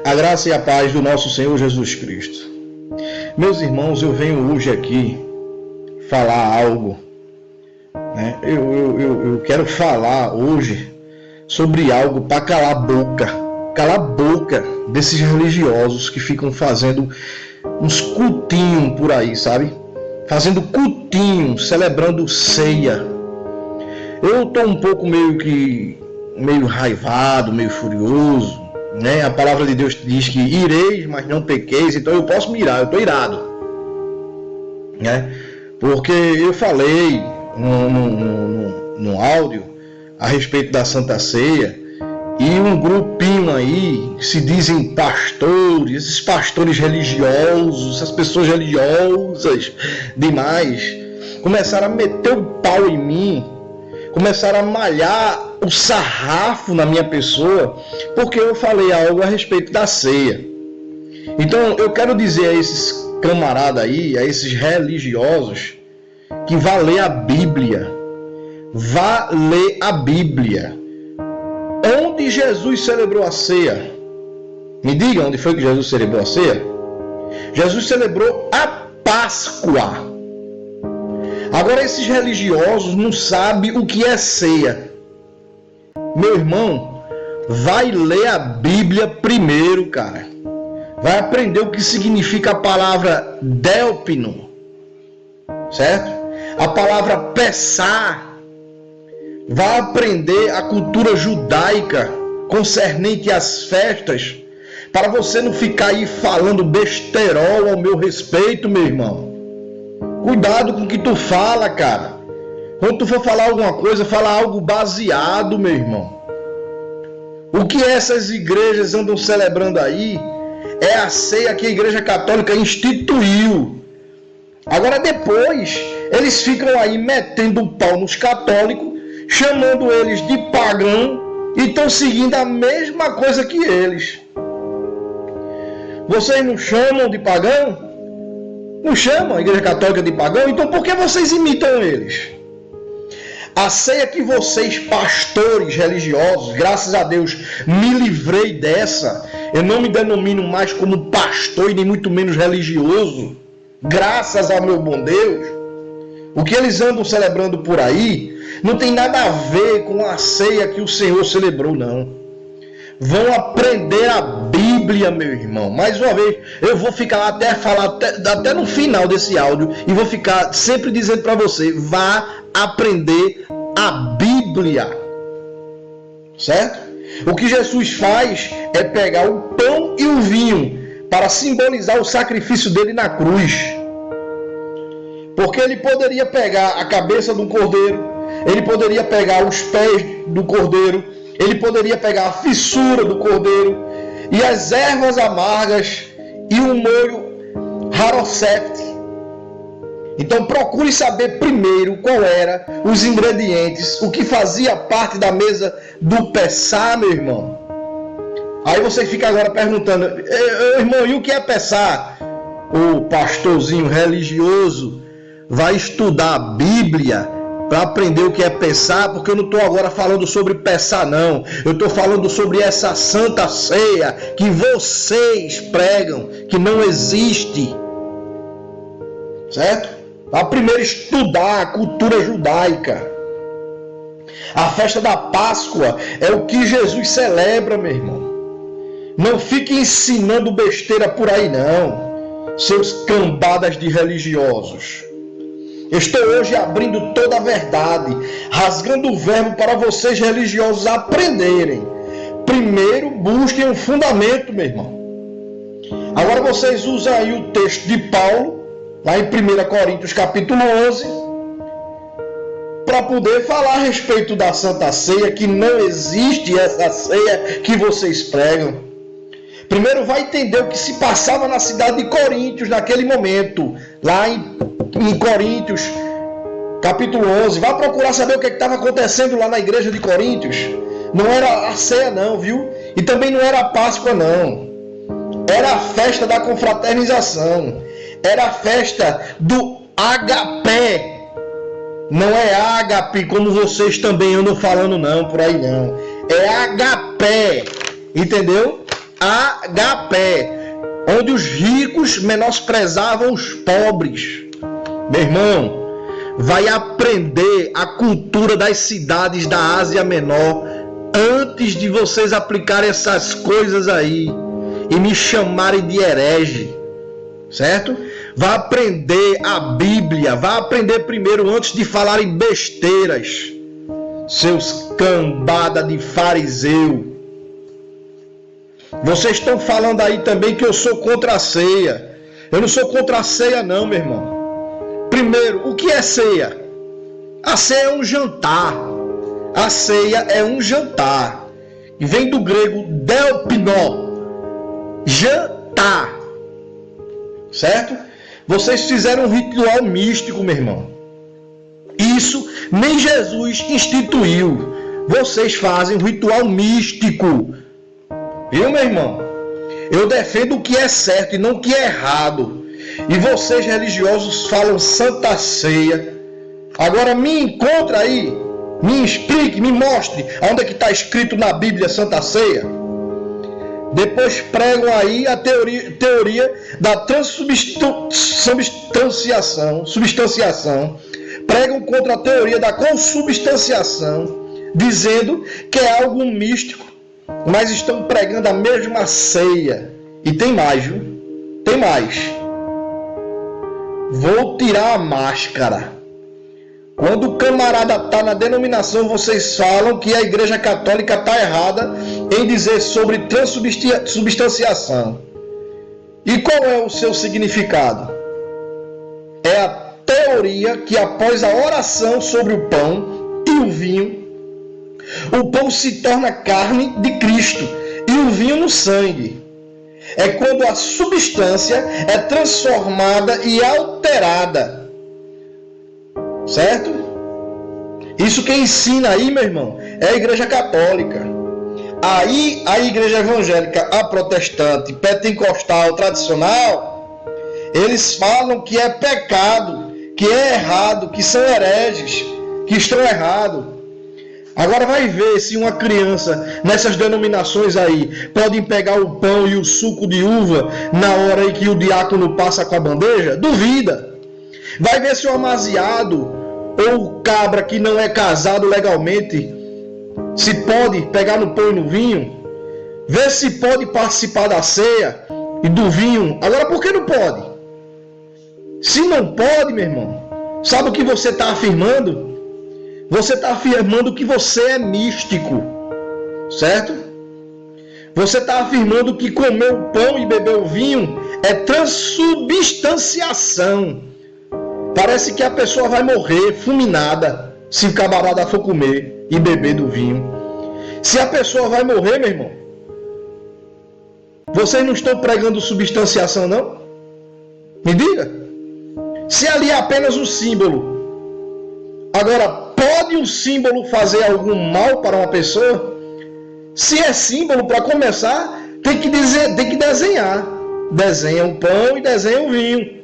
A graça e a paz do nosso Senhor Jesus Cristo. Meus irmãos, eu venho hoje aqui falar algo, né? Eu quero falar hoje sobre algo para calar a boca desses religiosos que ficam fazendo uns cultinhos por aí, sabe? Fazendo cultinho, celebrando ceia. Eu tô um pouco meio raivado, meio furioso, né? A palavra de Deus diz que ireis, mas não pequeis, então eu posso mirar, eu tô irado, né? Porque eu falei no áudio a respeito da Santa Ceia e um grupinho aí que se dizem pastores, esses pastores religiosos, essas pessoas religiosas demais, começaram a meter o pau em mim, começaram a malhar o sarrafo na minha pessoa, porque eu falei algo a respeito da ceia. Então eu quero dizer a esses camaradas aí, a esses religiosos, que vá ler a Bíblia. Vá ler a Bíblia. Onde Jesus celebrou a ceia? Me diga onde foi que Jesus celebrou a ceia? Jesus celebrou a Páscoa. Agora esses religiosos não sabem o que é ceia. Meu irmão, vai ler a Bíblia primeiro, cara. Vai aprender o que significa a palavra délpino, certo? A palavra pessar. Vai aprender a cultura judaica concernente às festas, para você não ficar aí falando besterol ao meu respeito, meu irmão. Cuidado com o que tu fala, cara. Quando tu for falar alguma coisa, fala algo baseado, meu irmão. O que essas igrejas andam celebrando aí é a ceia que a Igreja Católica instituiu. Agora depois, eles ficam aí metendo o pau nos católicos, chamando eles de pagão e estão seguindo a mesma coisa que eles. Vocês não chamam de pagão? Não chamam a Igreja Católica de pagão? Então por que vocês imitam eles? A ceia que vocês, pastores religiosos, graças a Deus, me livrei dessa. Eu não me denomino mais como pastor e nem muito menos religioso. Graças ao meu bom Deus. O que eles andam celebrando por aí não tem nada a ver com a ceia que o Senhor celebrou, não. Vão aprender a Bíblia, meu irmão. Mais uma vez, eu vou ficar até no final desse áudio e vou ficar sempre dizendo para você, vá aprender a Bíblia, certo? O que Jesus faz é pegar o pão e o vinho para simbolizar o sacrifício dele na cruz. Porque ele poderia pegar a cabeça do cordeiro, ele poderia pegar os pés do cordeiro, ele poderia pegar a fissura do cordeiro e as ervas amargas e o molho harosepte. Então procure saber primeiro qual era os ingredientes, o que fazia parte da mesa do Pessá, meu irmão. Aí você fica agora perguntando, irmão, e o que é Pessá? O pastorzinho religioso vai estudar a Bíblia para aprender o que é Pessá, porque eu não estou agora falando sobre Pessá, não. Eu estou falando sobre essa santa ceia que vocês pregam, que não existe. Certo? Vai primeiro estudar a cultura judaica. A festa da Páscoa é o que Jesus celebra, meu irmão. Não fique ensinando besteira por aí, não, seus cambadas de religiosos. Estou hoje abrindo toda a verdade, rasgando o verbo para vocês religiosos aprenderem. Primeiro busquem um fundamento, meu irmão. Agora vocês usam aí o texto de Paulo, lá em 1 Coríntios capítulo 11, para poder falar a respeito da Santa Ceia, que não existe essa ceia que vocês pregam. Primeiro vai entender o que se passava na cidade de Coríntios naquele momento, lá em Coríntios capítulo 11. Vai procurar saber o que estava acontecendo lá na igreja de Coríntios. Não era a ceia não, viu? E também não era a Páscoa não. Era a festa da confraternização. Era a festa do agapé. Não é ágape, como vocês também andam falando não, por aí não. É agapé, entendeu? agapé, onde os ricos menosprezavam os pobres. Meu irmão, vai aprender a cultura das cidades da Ásia Menor antes de vocês aplicarem essas coisas aí e me chamarem de herege, certo? Vai aprender a Bíblia, vai aprender primeiro antes de falarem besteiras, seus cambada de fariseu. Vocês estão falando aí também que eu sou contra a ceia. Eu não sou contra a ceia não, meu irmão. Primeiro, o que é ceia? A ceia é um jantar. A ceia é um jantar. E vem do grego delpinó, jantar. Certo? Vocês fizeram um ritual místico, meu irmão. Isso nem Jesus instituiu. Vocês fazem um ritual místico. Viu, meu irmão? Eu defendo o que é certo e não o que é errado. E vocês religiosos falam Santa Ceia. Agora me encontra aí, me explique, me mostre onde é que está escrito na Bíblia Santa Ceia. Depois pregam aí a teoria da substanciação. Pregam contra a teoria da consubstanciação, dizendo que é algo místico, mas estão pregando a mesma ceia. E tem mais, viu? Tem mais. Vou tirar a máscara. Quando o camarada está na denominação, vocês falam que a Igreja Católica está errada em dizer sobre transubstanciação. E qual é o seu significado? É a teoria que após a oração sobre o pão e o vinho, o pão se torna carne de Cristo e o vinho no sangue. É quando a substância é transformada e alterada. Certo? Isso quem ensina aí, meu irmão, é a Igreja Católica. Aí a Igreja Evangélica, a protestante, pentecostal, tradicional, eles falam que é pecado, que é errado, que são hereges, que estão errados. Agora vai ver se uma criança nessas denominações aí podem pegar o pão e o suco de uva na hora em que o diácono passa com a bandeja? Duvida. Vai ver se o amaziado ou o cabra que não é casado legalmente se pode pegar no pão e no vinho. Vê se pode participar da ceia e do vinho. Agora por que não pode? Se não pode, meu irmão, sabe o que você está afirmando? Você está afirmando que você é místico, certo? Você está afirmando que comer o pão e beber o vinho é transubstanciação. Parece que a pessoa vai morrer fulminada se o camarada for comer e beber do vinho. Se a pessoa vai morrer, meu irmão, vocês não estão pregando substanciação, não? Me diga. Se ali é apenas um símbolo. Agora, pode um símbolo fazer algum mal para uma pessoa? Se é símbolo, para começar, tem que desenhar. Desenha o pão e desenha o vinho,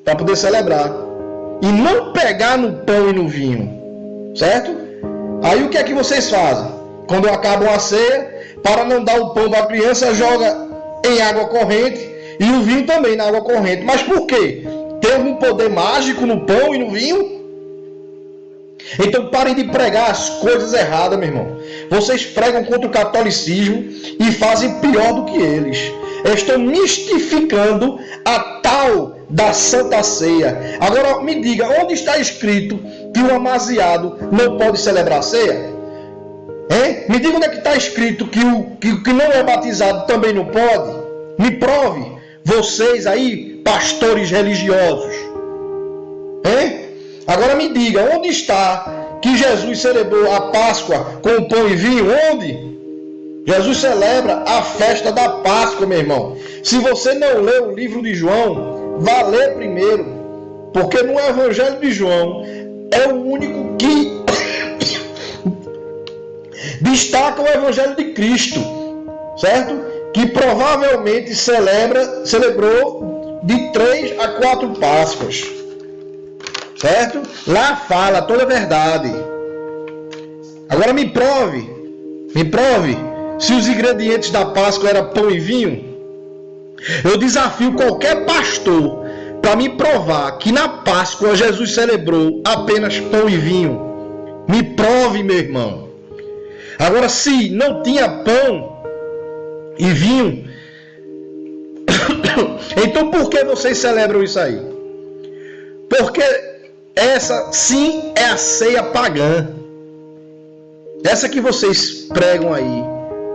para poder celebrar. E não pegar no pão e no vinho, certo? Aí o que é que vocês fazem? Quando acabam a ceia, para não dar o pão para a criança, joga em água corrente e o vinho também na água corrente. Mas por quê? Tem algum poder mágico no pão e no vinho? Então parem de pregar as coisas erradas, meu irmão. Vocês pregam contra o catolicismo e fazem pior do que eles. Estão mistificando a tal da Santa Ceia. Agora me diga, onde está escrito que o amaziado não pode celebrar a ceia? Hein? Me diga onde é que está escrito que o que não é batizado também não pode? Me prove, vocês aí, pastores religiosos. Hein? Agora me diga, onde está que Jesus celebrou a Páscoa com pão e vinho? Onde? Jesus celebra a festa da Páscoa, meu irmão. Se você não lê o livro de João, vá ler primeiro. Porque no Evangelho de João é o único que destaca o Evangelho de Cristo, certo? Que provavelmente celebrou de 3 a 4 Páscoas. Certo? Lá fala toda a verdade. Agora me prove se os ingredientes da Páscoa eram pão e vinho? Eu desafio qualquer pastor para me provar que na Páscoa Jesus celebrou apenas pão e vinho. Me prove, meu irmão. Agora, se não tinha pão e vinho, então por que vocês celebram isso aí? Porque essa sim é a ceia pagã. Essa que vocês pregam aí,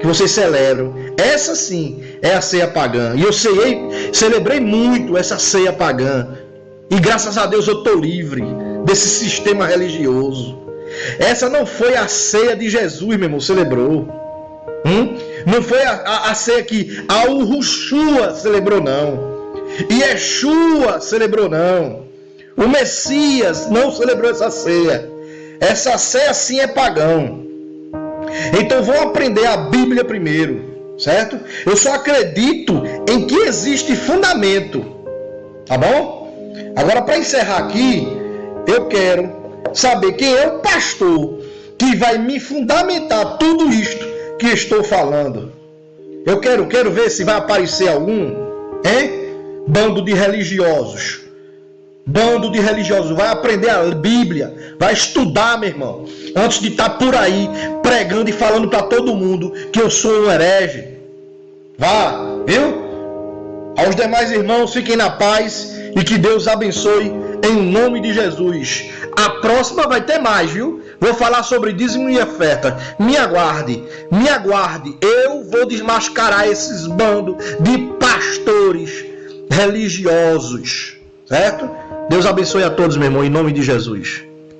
que vocês celebram, essa sim é a ceia pagã. E eu celebrei muito essa ceia pagã. E graças a Deus eu estou livre desse sistema religioso. Essa não foi a ceia de Jesus, meu irmão, celebrou. Não foi a ceia que a Urushua celebrou, não. Yeshua celebrou, não. O Messias não celebrou essa ceia. Essa ceia sim é pagão. Então vou aprender a Bíblia primeiro, certo? Eu só acredito em que existe fundamento, tá bom? Agora, para encerrar aqui, eu quero saber quem é o pastor que vai me fundamentar tudo isto que estou falando. Eu quero ver se vai aparecer algum, bando de religiosos. Bando de religiosos, vai aprender a Bíblia, vai estudar, meu irmão, antes de estar por aí pregando e falando para todo mundo que eu sou um herege. Vá, viu? Aos demais irmãos, fiquem na paz e que Deus abençoe em nome de Jesus. A próxima vai ter mais, viu? Vou falar sobre dízimo e oferta. Me aguarde. Eu vou desmascarar esses bandos de pastores religiosos, certo? Deus abençoe a todos, meu irmão, em nome de Jesus.